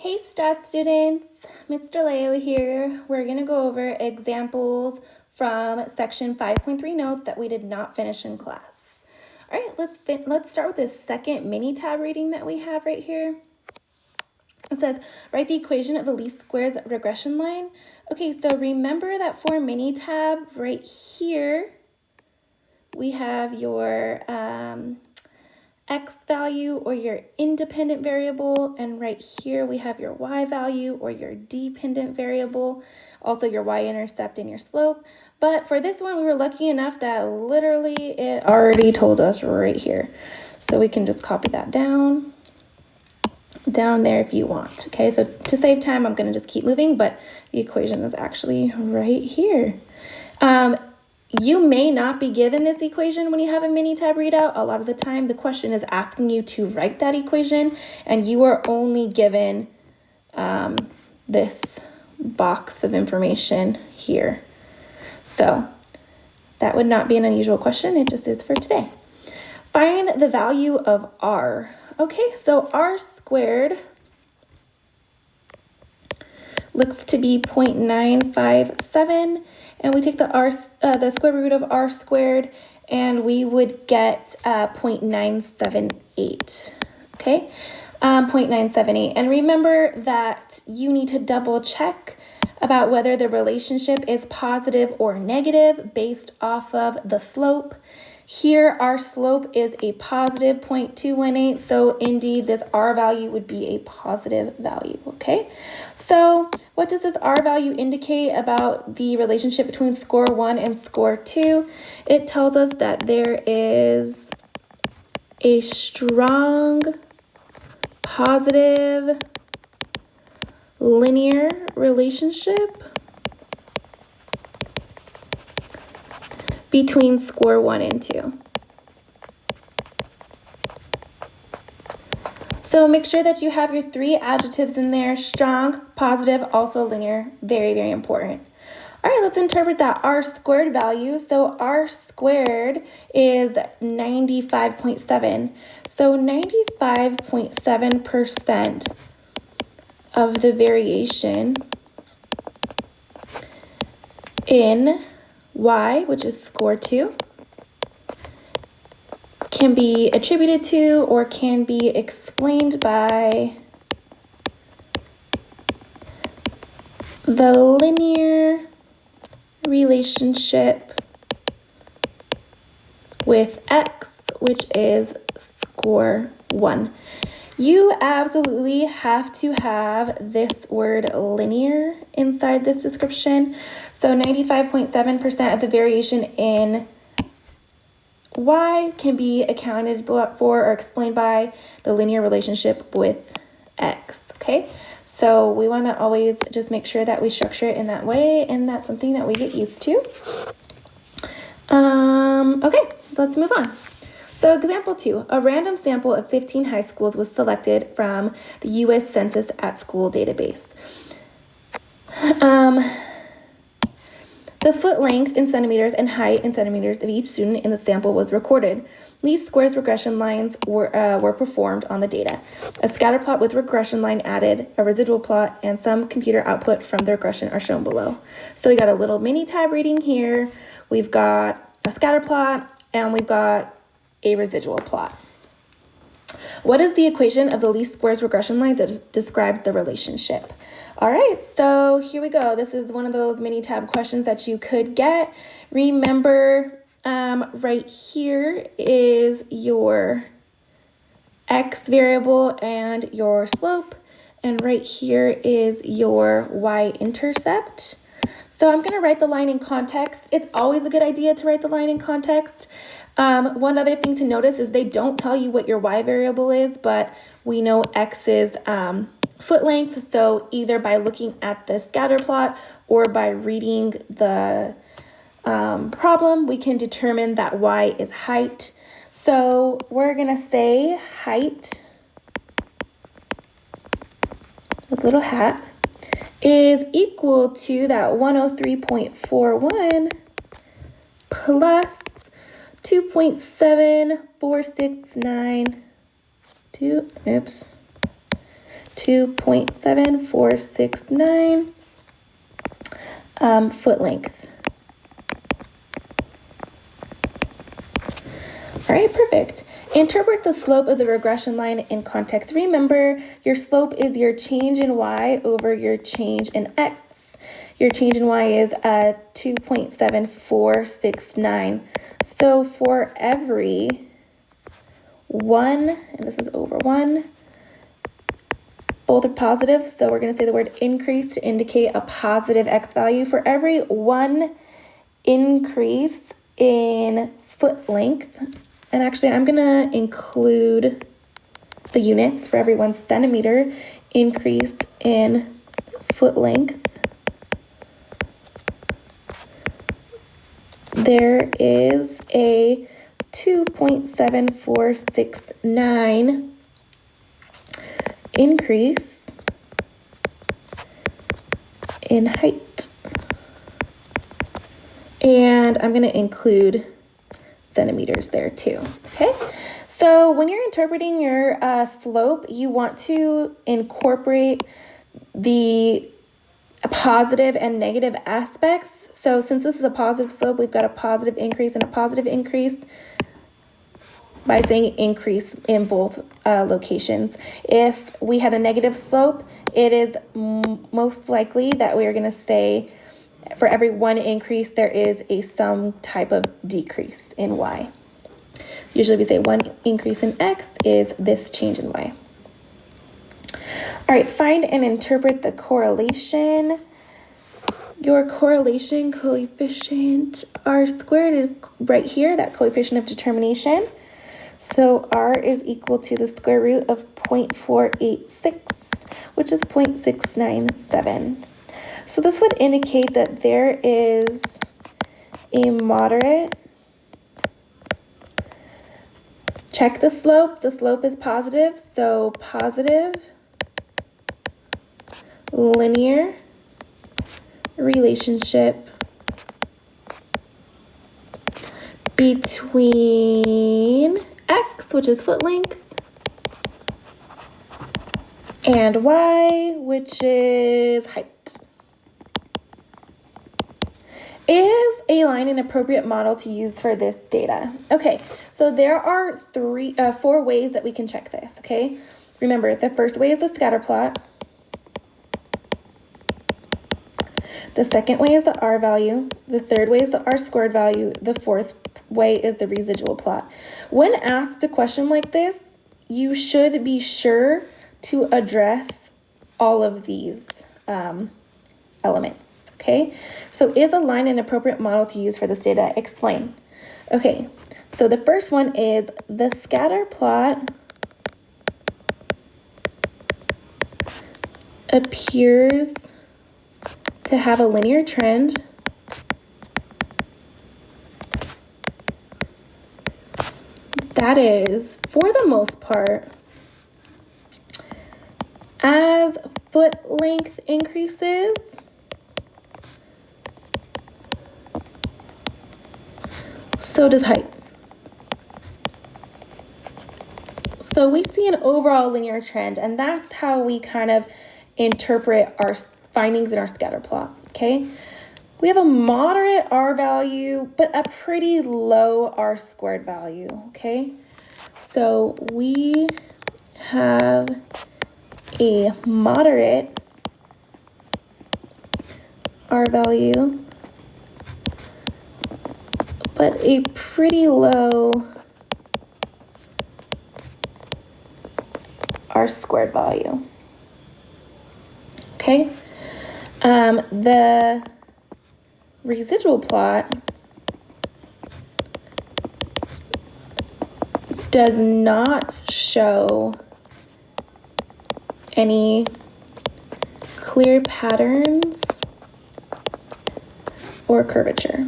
Hey stat students, Mr. Leo here. We're going to go over examples from section 5.3 notes that we did not finish in class. All right, let's start with this second mini tab reading that we have right here. It says, write the equation of the least squares regression line. Okay, so remember that for mini tab right here, we have your X value or your independent variable, and right here we have your Y value or your dependent variable, also your Y-intercept and your slope. But for this one, we were lucky enough that literally it already told us right here. So we can just copy that down there if you want. Okay, so to save time, I'm gonna just keep moving, but the equation is actually right here. You may not be given this equation when you have a mini tab readout. A lot of the time, the question is asking you to write that equation, and you are only given this box of information here. So that would not be an unusual question. It just is for today. Find the value of R. Okay, so R squared looks to be 0.957. And we take the square root of R squared, and we would get 0.978, okay? 0.978. And remember that you need to double check about whether the relationship is positive or negative based off of the slope. Here, our slope is a positive 0.218, so indeed this R value would be a positive value, okay? So what does this R value indicate about the relationship between score 1 and score 2? It tells us that there is a strong positive linear relationship between score 1 and 2. So make sure that you have your three adjectives in there: strong, positive, also linear. Very, very important. All right, let's interpret that R squared value. So R squared is 95.7. So 95.7% of the variation in Y, which is score 2, can be attributed to or can be explained by the linear relationship with X, which is score 1. You absolutely have to have this word linear inside this description. So 95.7% of the variation in Y can be accounted for or explained by the linear relationship with X, okay? So we want to always just make sure that we structure it in that way, and that's something that we get used to. Okay, let's move on. So example 2, a random sample of 15 high schools was selected from the U.S. Census at School database. The foot length in centimeters and height in centimeters of each student in the sample was recorded. Least squares regression lines were performed on the data. A scatter plot with regression line added, a residual plot, and some computer output from the regression are shown below. So we got a little mini tab reading here. We've got a scatter plot, and we've got a residual plot. What is the equation of the least squares regression line that describes the relationship? All right, so here we go. This is one of those mini tab questions that you could get. Remember, right here is your X variable and your slope, and right here is your Y-intercept. So I'm gonna write the line in context. It's always a good idea to write the line in context. One other thing to notice is they don't tell you what your Y variable is, but we know X is foot length. So either by looking at the scatter plot or by reading the problem, we can determine that Y is height. So we're gonna say height with little hat is equal to that 103.41 plus 2.7469 2.7469 foot length. All right, perfect. Interpret the slope of the regression line in context. Remember, your slope is your change in y over your change in x. Your change in y is 2.7469. So for every 1, and this is over 1, both are positive, so we're going to say the word increase to indicate a positive x value. For every 1 increase in foot length, and actually I'm going to include the units for every 1 centimeter increase in foot length, there is a 2.7469 increase in height. And I'm going to include centimeters there too, okay? So when you're interpreting your slope, you want to incorporate the positive and negative aspects. So since this is a positive slope, we've got a positive increase and a positive increase by saying increase in both locations. If we had a negative slope, it is most likely that we are going to say for every 1 increase, there is some type of decrease in y. Usually we say 1 increase in x is this change in y. All right, find and interpret the correlation. Your correlation coefficient, r squared, is right here, that coefficient of determination. So r is equal to the square root of 0.486, which is 0.697. So this would indicate that there is a moderate. Check the slope. The slope is positive, so positive linear relationship between x, which is foot length, and y, which is height. Is a line an appropriate model to use for this data? Okay, so there are 4 ways that we can check this, okay? Remember, the first way is the scatter plot. The second way is the r value. The third way is the r squared value. The fourth way is the residual plot. When asked a question like this, you should be sure to address all of these elements, okay? So is a line an appropriate model to use for this data? Explain. Okay, so the first one is the scatter plot appears to have a linear trend that is, for the most part, as foot length increases, so does height. So we see an overall linear trend, and that's how we kind of interpret our findings in our scatter plot, okay? We have a moderate R value, but a pretty low R squared value, okay? So we have a moderate R value, but a pretty low R squared value, okay? The residual plot does not show any clear patterns or curvature.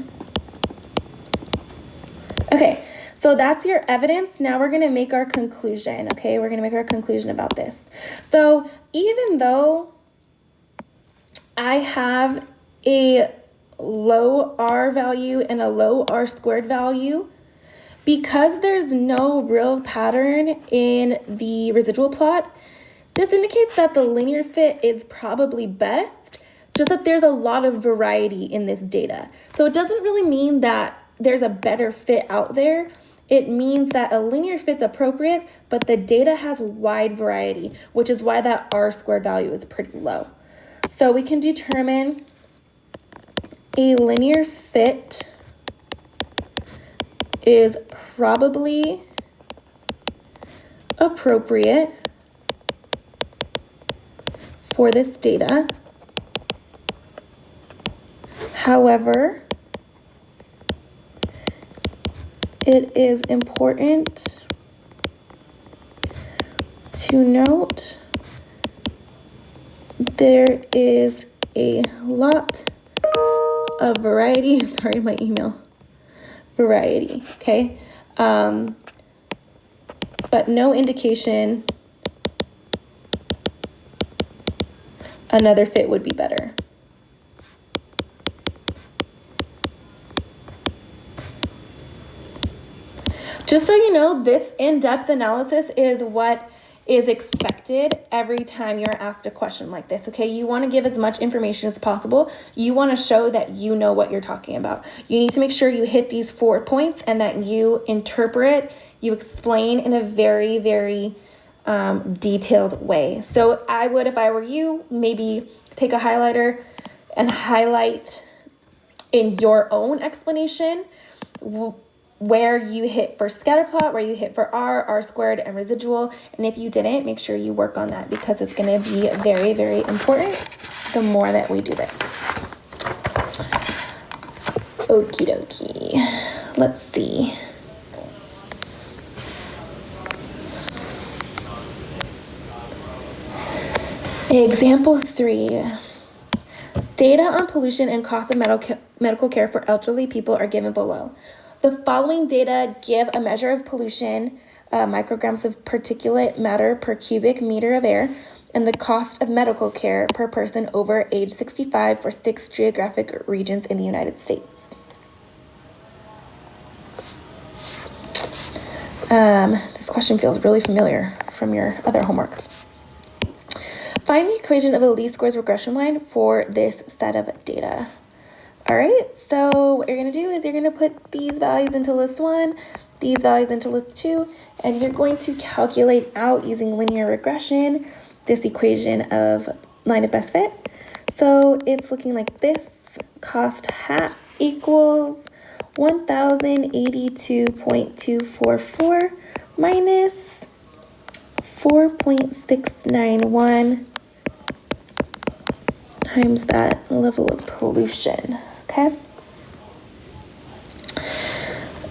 Okay, so that's your evidence. Now we're gonna make our conclusion, okay? We're gonna make our conclusion about this. So even though I have a low R value and a low R squared value, because there's no real pattern in the residual plot, This indicates that the linear fit is probably best, just that there's a lot of variety in this data. So it doesn't really mean that there's a better fit out there. It means that a linear fit's appropriate, but the data has wide variety, which is why that R squared value is pretty low. So we can determine a linear fit is probably appropriate for this data. However, it is important to note there is a lot of variety. Sorry, my email. Variety, okay? But no indication another fit would be better. Just so you know, this in-depth analysis is what is expected every time you're asked a question like this, okay? You want to give as much information as possible. You want to show that you know what you're talking about. You need to make sure you hit these 4 points and that you interpret, you explain in a very, very detailed way. So I would, if I were you, maybe take a highlighter and highlight in your own explanation where you hit for scatter plot, where you hit for R, R squared, and residual. And if you didn't, make sure you work on that because it's going to be very, very important the more that we do this. Okie dokie. Let's see. Example 3. Data on pollution and cost of medical care for elderly people are given below. The following data give a measure of pollution, micrograms of particulate matter per cubic meter of air, and the cost of medical care per person over age 65 for 6 geographic regions in the United States. This question feels really familiar from your other homework. Find the equation of the least squares regression line for this set of data. All right, so what you're going to do is you're going to put these values into list 1, these values into list 2, and you're going to calculate out using linear regression this equation of line of best fit. So it's looking like this. Cost hat equals 1,082.244 minus 4.691 times that level of pollution.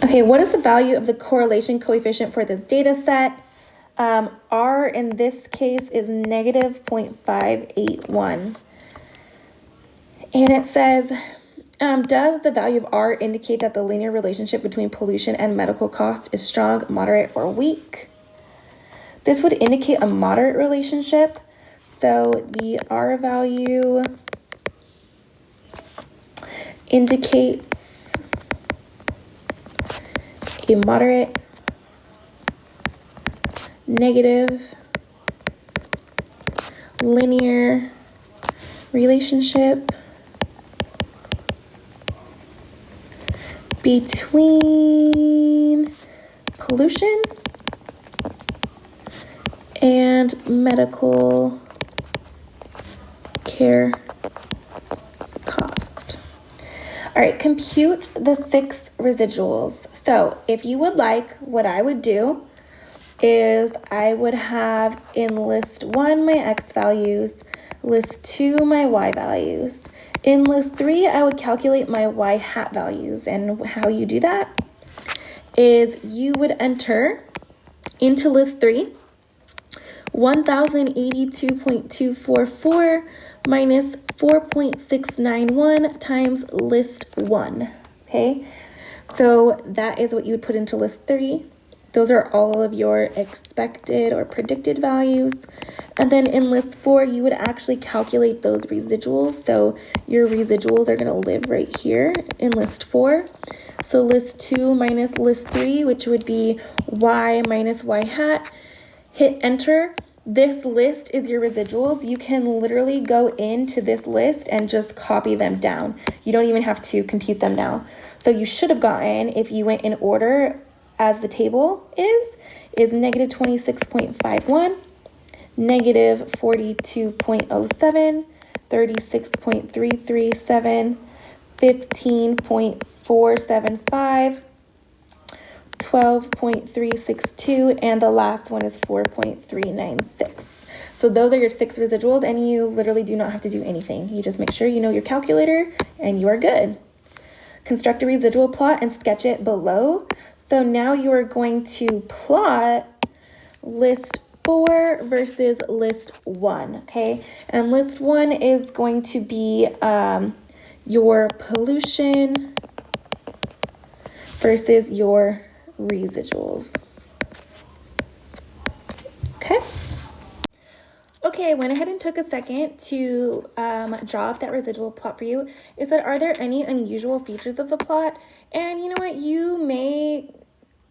Okay, what is the value of the correlation coefficient for this data set? R in this case is negative 0.581. And it says, does the value of R indicate that the linear relationship between pollution and medical cost is strong, moderate, or weak? This would indicate a moderate relationship. So the R value indicates a moderate, negative, linear relationship between pollution and medical care cost. All right, compute the 6 residuals. So if you would like, what I would do is I would have in list 1 my X values, list 2 my Y values. In list 3, I would calculate my Y hat values. And how you do that is you would enter into list 3 1,082.244 minus 4.691 times list 1, okay? So that is what you would put into list 3. Those are all of your expected or predicted values. And then in list 4, you would actually calculate those residuals. So your residuals are going to live right here in list 4. So list 2 minus list 3, which would be Y minus Y hat. Hit enter. this list is your residuals. You can literally go into this list and just copy them down. You don't even have to compute them now. So you should have gotten, if you went in order as the table is negative 26.51, negative 42.07, 36.337, 15.475, 12.362, and the last one is 4.396. So those are your 6 residuals, and you literally do not have to do anything. You just make sure you know your calculator, and you are good. Construct a residual plot and sketch it below. So now you are going to plot list 4 versus list 1, okay? And list 1 is going to be your pollution versus your residuals. Okay. Okay, I went ahead and took a second to draw up that residual plot for you. It said, are there any unusual features of the plot? And you know what? You may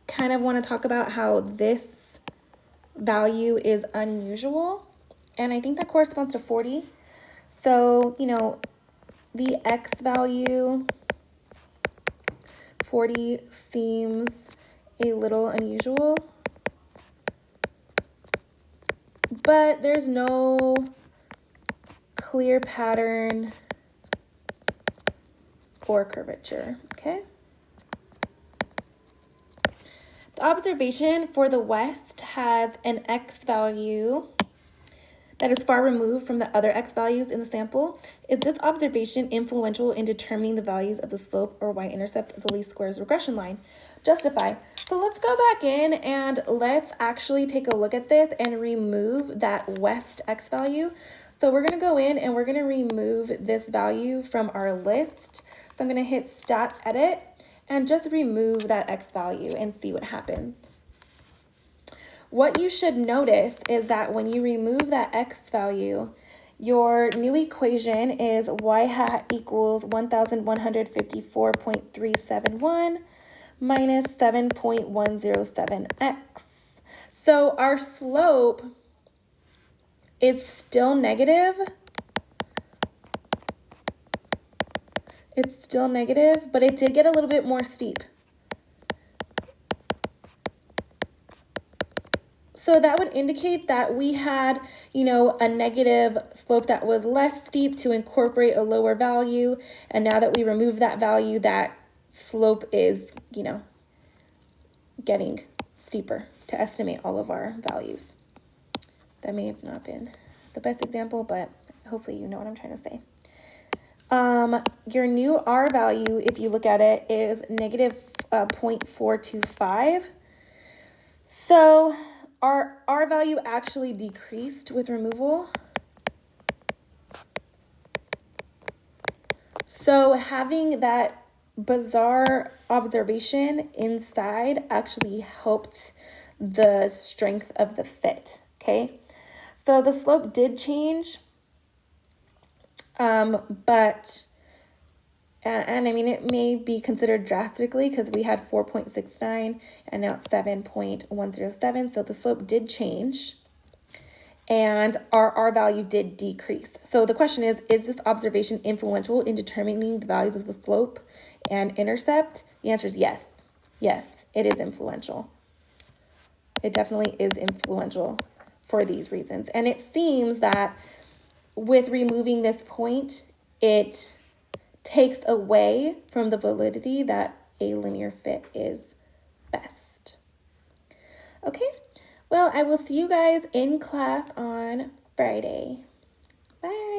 kind of want to talk about how this value is unusual. And I think that corresponds to 40. So, you know, the X value, 40, seems a little unusual. But there's no clear pattern or curvature, okay? The observation for the west has an X value that is far removed from the other X values in the sample. Is this observation influential in determining the values of the slope or y-intercept of the least squares regression line? Justify. So let's go back in and let's actually take a look at this and remove that west X value. So we're going to go in and we're going to remove this value from our list. So I'm going to hit stat edit and just remove that X value and see what happens. What you should notice is that when you remove that X value, your new equation is y hat equals 1154.371 minus 7.107x. So our slope is still negative. It's still negative, but it did get a little bit more steep. So that would indicate that we had, you know, a negative slope that was less steep to incorporate a lower value. And now that we remove that value, that slope is, you know, getting steeper to estimate all of our values. That may have not been the best example, but hopefully you know what I'm trying to say. Your new R value, if you look at it, is negative 0.425. So our R value actually decreased with removal. So having that bizarre observation inside actually helped the strength of the fit, okay? So the slope did change, but I mean, it may be considered drastically because we had 4.69 and now it's 7.107. So the slope did change and our R value did decrease. So the question is this observation influential in determining the values of the slope and intercept? The answer is yes. Yes, it is influential. It definitely is influential for these reasons. And it seems that with removing this point, it takes away from the validity that a linear fit is best. Okay, well, I will see you guys in class on Friday. Bye.